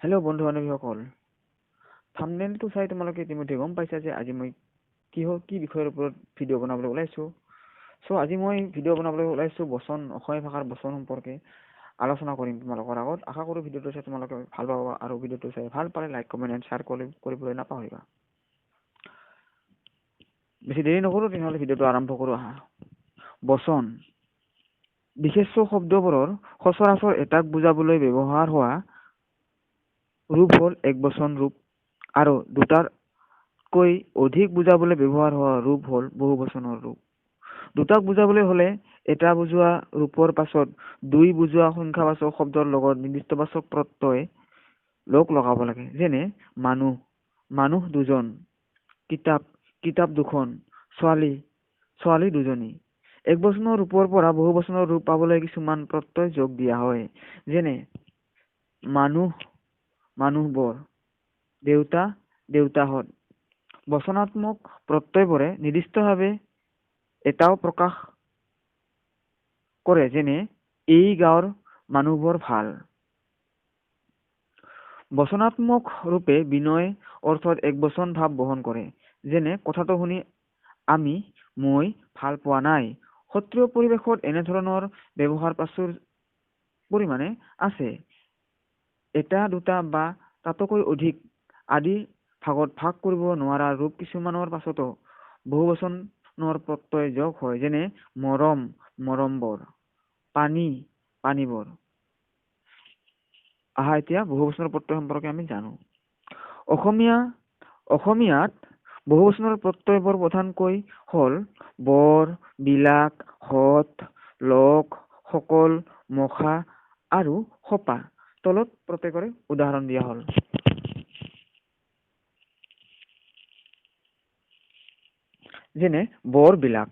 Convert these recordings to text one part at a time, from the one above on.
Hello' বন্ধু বান্ধৱীসকল, থাম্বনেইলটো চাই তোমালোকে ইতিমধ্যে গম পাইছা যে আজি মই কি বিষয়ৰ ওপৰত ভিডিঅ' বনাবলৈ ওলাইছোঁ। আজি মই ভিডিঅ' বনাবলৈ ওলাইছোঁ অসমীয়া ভাষাৰ বচন সম্পৰ্কে আলোচনা কৰিম তোমালোকৰ আগত। আশা কৰোঁ ভিডিঅ'টো চাই তোমালোকে ভাল পাবা আৰু ভিডিঅ'টো চাই ভাল পালে লাইক কমেণ্ট এণ্ড শ্বেয়াৰ কৰিবলৈ নাপাহৰিবা। বেছি দেৰি নকৰোঁ, তেনেহ'লে ভিডিঅ'টো আৰম্ভ কৰোঁ আহা। বচন বিশেষ্য শব্দবোৰৰ সচৰাচৰ এটাক বুজাবলৈ ব্যৱহাৰ হোৱা ৰূপ হ'ল একবচন ৰূপ, আৰু দুটাতকৈ অধিক বুজাবলৈ ব্যৱহাৰ হোৱা ৰূপ হ'ল বহুবচনৰ ৰূপ। দুটাক বুজাবলৈ হ'লে এটা বুজোৱা ৰূপৰ পাছত দুই বুজোৱা সংখ্যাবাচক শব্দৰ লগত নিৰ্দিষ্টবাচক প্ৰত্যয় লগ লগাব লাগে। যেনে মানুহ দুজন, কিতাপ দুখন, ছোৱালী দুজনী। একবচনৰ ৰূপৰ পৰা বহুবচনৰ ৰূপ পাবলৈ কিছুমান প্ৰত্যয় যোগ দিয়া হয়। যেনে মানুহবোৰ, দেউতাহঁত। বচনাত্মক প্ৰত্যয়বোৰে নিৰ্দিষ্টভাৱে এটাও প্ৰকাশ কৰে, যেনে এই গাঁৱৰ মানুহবোৰ ভাল। বচনাত্মক ৰূপে বিনয় অৰ্থত একবচন ভাৱ বহন কৰে। যেনে কথাটো শুনি মই ভাল পোৱা নাই। সত্ৰীয় পৰিৱেশত এনেধৰণৰ ব্যৱহাৰ প্ৰচুৰ পৰিমাণে আছে। এটা দুটা বা তাতকৈ অধিক আদি ভাগত ভাগ কৰিব নোৱাৰা ৰূপ কিছুমানৰ পাছতো বহুবচনৰ প্ৰত্যয় যোগ হয়। যেনে মৰমবোৰ, পানীবোৰ। আহা এতিয়া বহুবচনৰ প্ৰত্যয় সম্পৰ্কে আমি জানো। অসমীয়াত বহুবচনৰ প্ৰত্যয়বোৰ প্ৰধানকৈ হ'ল বৰ, বিলাক, হত, লগ, সকল, মখা আৰু সপা। তলত প্ৰত্যেকৰে উদাহৰণ দিয়া হ'ল। যেনে বৰ বিলাক,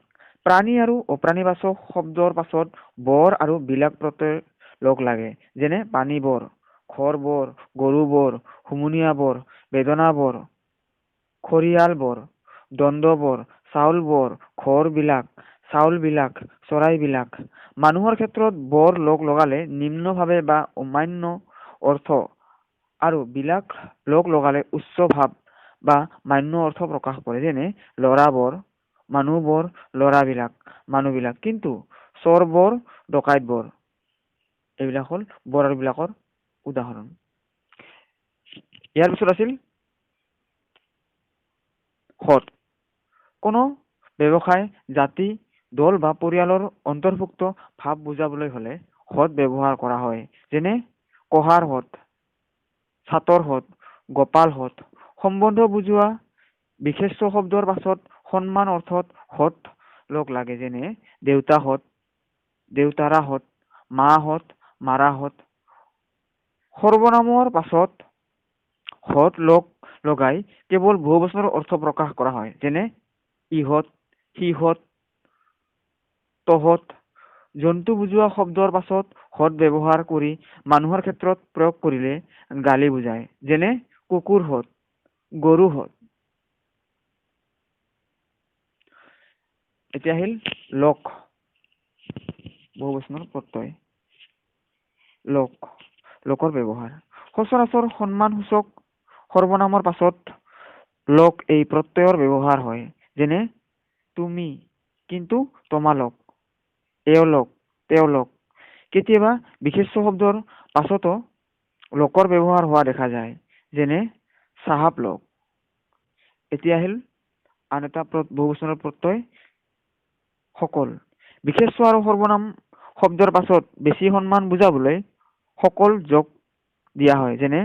প্ৰাণী আৰু অপ্ৰাণীবাচক শব্দৰ পাছত বৰ আৰু বিলাক প্ৰত্যয় লগ লাগে। যেনে পানীবৰ, ঘৰবোৰ, গৰুবোৰ, হুমুনিয়াবোৰ, বেদনাবোৰ, খৰিয়ালবোৰ, দণ্ডবোৰ, চাউলবোৰ, চাউলবিলাক, চৰাইবিলাক। মানুহৰ ক্ষেত্ৰত বৰ লগ লগালে নিম্নভাৱে বা অমান্য অৰ্থ আৰু বিলাক লগ লগালে উচ্চ ভাৱ বা মান্য অৰ্থ প্ৰকাশ কৰে। যেনে ল'ৰাবোৰ, মানুহবোৰ, মানুহবিলাক। কিন্তু চোৰবোৰ, ডকাইতবোৰ। এইবিলাক হ'ল বৰ আৰু বিলাকৰ উদাহৰণ। ইয়াৰ পিছত আছিল হত। কোনো ব্যৱসায়, জাতি, দল বা পৰিয়ালৰ অন্তৰ্ভুক্ত ভাৱ বুজাবলৈ হ'লে হত ব্যৱহাৰ কৰা হয়। যেনে কহাৰ হত, ছাতৰ হত, গোপাল হত। সম্বন্ধ বুজোৱা বিশেষ্য শব্দৰ পাছত সন্মান অৰ্থত হত লগ লাগে। যেনে দেউতাহঁত, দেউতাৰাহঁত, মাহঁত, মাৰাহঁত। সৰ্বনামৰ পাছত হত লগ লগাই কেৱল বহুবচনৰ অৰ্থ প্ৰকাশ কৰা হয়। যেনে ইহঁত, সিহঁত, তহঁত। জন্তু বুজোৱা শব্দৰ পাছত হত ব্যৱহাৰ কৰি মানুহৰ ক্ষেত্ৰত প্ৰয়োগ কৰিলে গালি বুজায়। যেনে কুকুৰহঁত, গৰুহঁত। এতিয়া আহিল লোক, বহুবচনৰ প্ৰত্যয়। লোকৰ ব্যৱহাৰ সচৰাচৰ সন্মানসূচক সৰ্বনামৰ পাছত লোক এই প্ৰত্যয়ৰ ব্যৱহাৰ হয়। যেনে তুমি, কিন্তু তোমালোক, তেওঁলোক। কেতিয়াবা বিশেষ্য শব্দৰ পাছতো লোকৰ ব্যৱহাৰ হোৱা দেখা যায়। যেনে চাহাব লোক। এতিয়া আহিল আন এটা বহুবচনৰ প্ৰত্যয় সকল। বিশেষ্য আৰু সৰ্বনাম শব্দৰ পাছত বেছি সন্মান বুজাবলৈ সকল যোগ দিয়া হয়। যেনে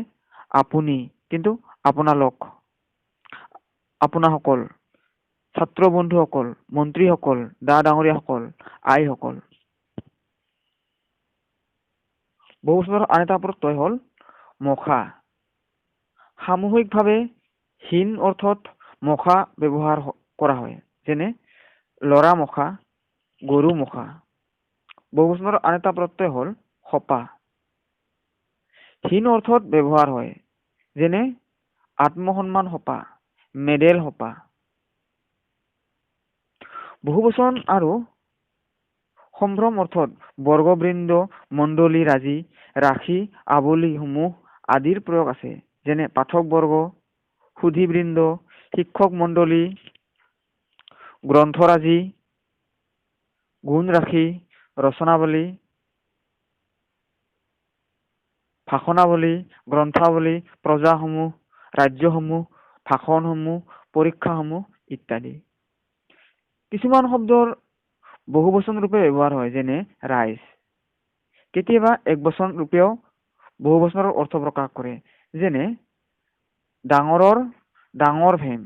আপুনি, কিন্তু আপোনালোক, আপোনাসকল, ছাত্ৰ বন্ধুসকল, মন্ত্ৰীসকল, ডাঙৰীয়াসকল, আইসকল। বহুবচনৰ আন এটা প্ৰত্যয় হ'ল মখা। সামূহিকভাৱে হীন অৰ্থত মখা ব্যৱহাৰ কৰা হয়। যেনে ল'ৰা মখা, গৰু মখা। বহুবচনৰ আন এটা প্ৰত্যয় হ'ল সপা। হীন অৰ্থত ব্যৱহাৰ হয়। যেনে আত্মসন্মান সপা, মেডেল সপা। বহুবচন আৰু সম্ভ্ৰম অৰ্থত বৰ্গবৃন্দ, মণ্ডলী, ৰাখি, আৱলি সমূহ আদিৰ প্ৰয়োগ আছে, যেনে পাঠক বৰ্গ, সুধীবৃন্দ, শিক্ষক মণ্ডলী, গ্ৰন্থৰাজি, গুণ ৰাশি, ৰচনাৱলী, ভাষণাৱলী, গ্ৰন্থাৱলী, প্ৰজাসমূহ, ৰাজ্যসমূহ, ভাষণসমূহ, পৰীক্ষাসমূহ ইত্যাদি। কিছুমান শব্দৰ বহুবচন ৰূপে ব্যৱহাৰ হয়, যেনে ৰাইজ। কেতিয়াবা একবচন ৰূপেও বহুবচনৰ অৰ্থ প্ৰকাশ কৰে, যেনে ডাঙৰৰ ডাঙৰ ভেম,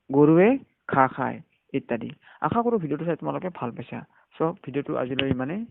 গৰুৱে ঘাঁহ খায় ইত্যাদি। আশা কৰোঁ ভিডিঅ'টো চাই তোমালোকে ভাল পাইছা। চ' ভিডিঅ'টো আজিলৈ ইমানেই।